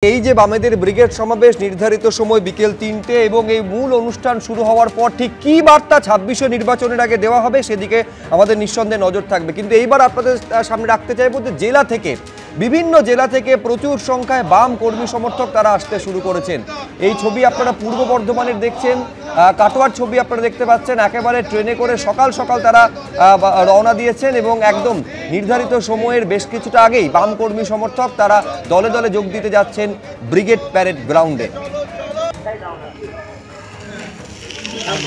এই যে বামেদের ব্রিগেড সমাবেশ নির্ধারিত সময় বিকেল ৩টে এবং এই মূল অনুষ্ঠান শুরু হওয়ার পর ঠিক কি বার্তা ২৬শে নির্বাচনের আগে দেওয়া হবে সেদিকে আমাদের নিঃসন্দেহে নজর থাকবে। কিন্তু এইবার আপনাদের সামনে রাখতে চাইব যে জেলা থেকে বিভিন্ন জেলা থেকে প্রচুর সংখ্যায় বাম কর্মী সমর্থক তারা আসতে শুরু করেছেন। এই ছবি আপনারা পূর্ব বর্ধমানের দেখছেন, কাটোয়ার ছবি আপনারা দেখতে পাচ্ছেন। একেবারে ট্রেনে করে সকাল সকাল তারা রওনা দিয়েছেন এবং একদম নির্ধারিত সময়ের বেশ কিছুটা আগেই বাম কর্মী সমর্থক তারা দলে দলে যোগ দিতে যাচ্ছেন ব্রিগেড প্যারেড গ্রাউন্ডে।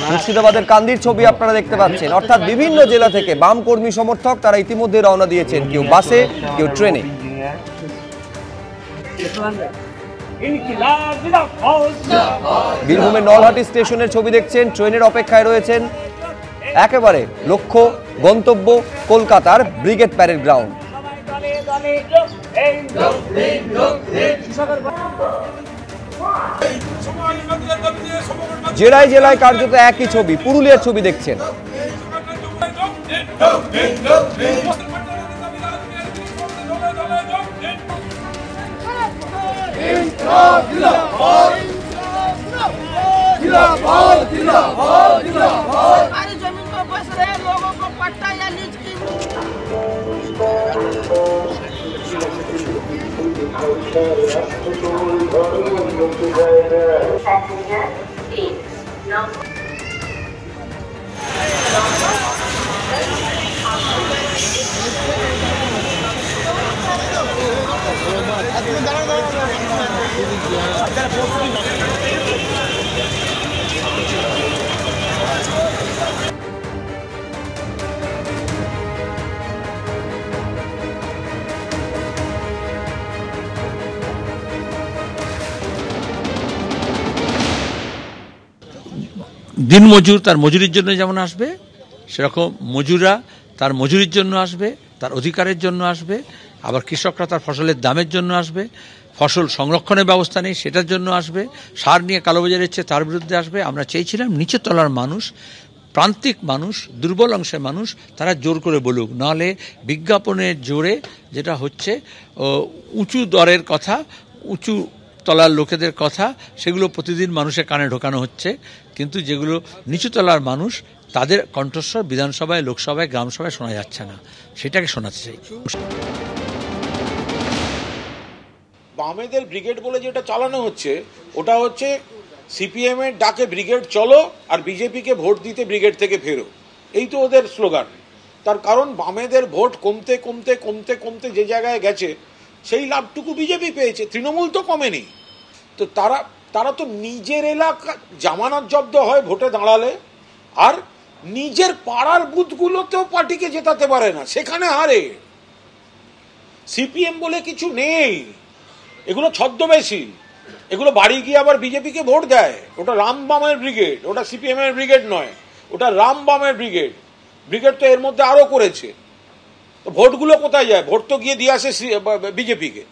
মুর্শিদাবাদের কান্দির ছবি আপনারা দেখতে পাচ্ছেন। অর্থাৎ বিভিন্ন জেলা থেকে বাম কর্মী সমর্থক তারা ইতিমধ্যে রওনা দিয়েছেন, কেউ বাসে কেউ ট্রেনে। বীরভূমের নলহাটি স্টেশনের ছবি দেখছেন, ট্রেনের অপেক্ষায় রয়েছেন। একেবারে লক্ষ্য গন্তব্য কলকাতার ব্রিগেড প্যারেড গ্রাউন্ড। জেলায় জেলায় কার্যত একই ছবি। পুরুলিয়ার ছবি দেখছেন। দিন মজুর তার মজুরির জন্য যেমন আসবে, সেরকম মজুররা তার মজুরির জন্য আসবে, তার অধিকারের জন্য আসবে। আবার কৃষকরা তার ফসলের দামের জন্য আসবে, ফসল সংরক্ষণের ব্যবস্থা নেই সেটার জন্য আসবে, সার নিয়ে কালোবাজারি হচ্ছে তার বিরুদ্ধে আসবে। আমরা চেয়েছিলাম নিচের তলার মানুষ, প্রান্তিক মানুষ, দুর্বল অংশের মানুষ তারা জোর করে বলুক, নাহলে বিজ্ঞাপনের জোরে যেটা হচ্ছে উঁচু দরের কথা, উঁচু তলার লোকেদের কথা, সেগুলো প্রতিদিন মানুষের কানে ঢোকানো হচ্ছে। কিন্তু যেগুলো নিচুতলার মানুষ তাদের কণ্ঠস্বর বিধানসভায়, লোকসভায়, গ্রামসভায় শোনা যাচ্ছে না, সেটাকে শোনাতে চাই। বামেদের ব্রিগেড বলে যেটা চালানো হচ্ছে, ওটা হচ্ছে সিপিএম এর ডাকে ব্রিগেড চলো আর বিজেপিকে ভোট দিতে ব্রিগেড থেকে ফেরো, এই তো ওদের স্লোগান। তার কারণ বামেদের ভোট কমতে কমতে কমতে কমতে যে জায়গায় গেছে সেই লাভটুকু বিজেপি পেয়েছে, তৃণমূল তো কমেনি। তো তারা তো নিজের এলাকা জামানত জব্দ হয় ভোটে দাঁড়ালে, আর নিজের পাড়ার বুথগুলোতেও পার্টিকে জেতাতে পারে না, সেখানে হারে। সিপিএম বলে কিছু নেই, এগুলো ছদ্মবেশী, এগুলো বাড়ি গিয়ে আবার বিজেপিকে ভোট দেয়। ওটা রাম বামের ব্রিগেড, ওটা সিপিএম এর ব্রিগেড নয়, ওটা রাম বামের ব্রিগেড। ব্রিগেড তো এর মধ্যে আরো করেছে। তো ভোটগুলো কোথায় যায়? ভোট তো গিয়ে দিয়ে আসে বিজেপিকে।